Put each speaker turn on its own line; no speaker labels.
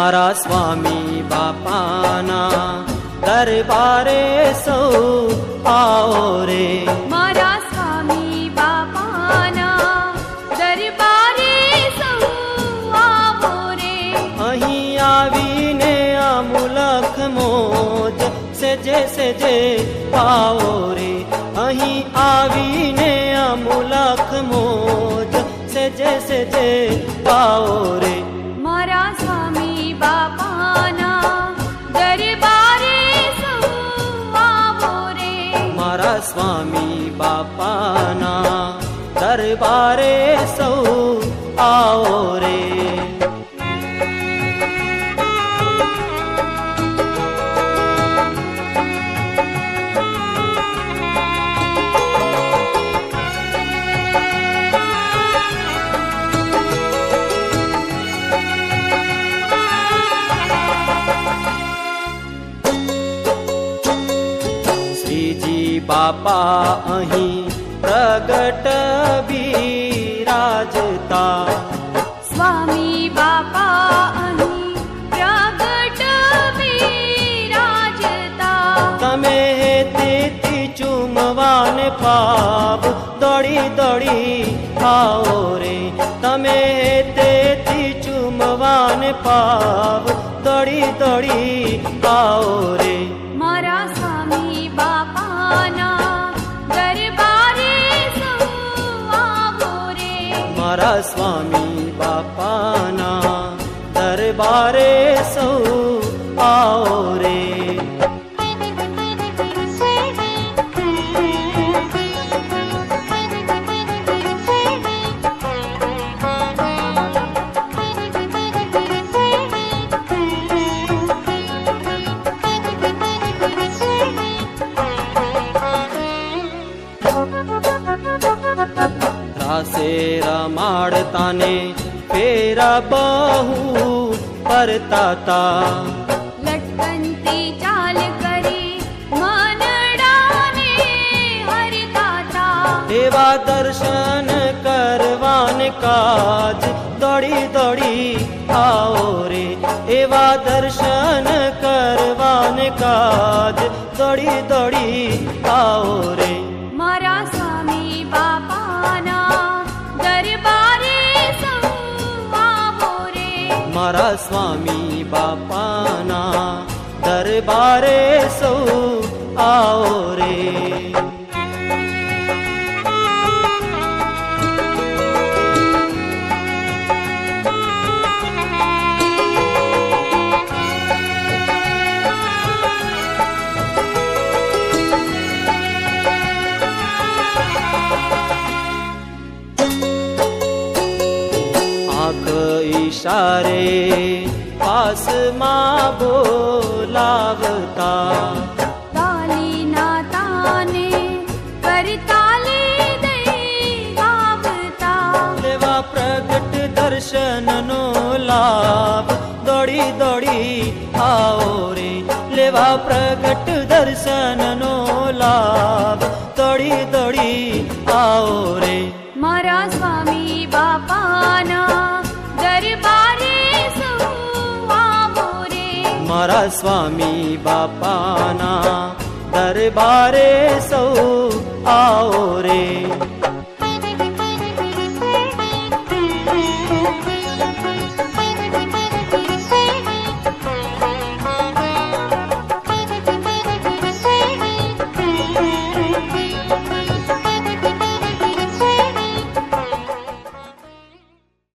મારા સ્વામી બાપાના દરબારે સૌ આવો રે.
મારા સ્વામી બાપાના દરબારે સૌ આવો રે.
અહીં આવીને અમુલક મોજ સેજે સેજે પાવો રે. અહીં આવીને અમુલક મોજ સેજે સેજે પાવો રે.
મારા સ્વામી બાપાના દરબારે સૌ આવો રે.
મારા સ્વામી બાપાના દરબારે સૌ આવો રે. બાપા અહીં પ્રગટ બિરાજતા.
સ્વામી બાપા અહીં પ્રગટ બિરાજતા.
તમે તેથી ચૂમવાને પાપ દોડી દોડી આવો રે. તમે તેથી ચૂમવાને પાપ દોડી દોડી આવો રે.
મારા સ્વામી બાપાના દરબારે સૌ આવો રે.
મારા સ્વામી બાપાના દરબારે સૌ આવો રે. રાસે રમાડતાને ફેરા બહુ પરતાતા.
લટકનતી ચાલ કરી મનડાને હરતાતા.
એવા દર્શન કરવાને કાજ દોડી દોડી આવો રે. એવા દર્શન કરવાને કાજ દોડી દોડી આવો રે.
મારા સ્વામી બાપાના દરબારે સૌ આવો રે.
મારા સ્વામી બાપાના દરબારે સૌ આવો રે. ઈશારે પાસમાં બોલાવતા.
તાલીના તાને કરતાલી દઈ ગાવતા.
લેવા પ્રગટ દર્શનનો લાભ દોડી દોડી આવો રે. લેવા પ્રગટ દર્શનનો લાભ દોડી દોડી આવો રે.
મારા સ્વામી બાપાના દરબારે સૌ આવો રે.
મારા સ્વામી બાપાના દરબારે સૌ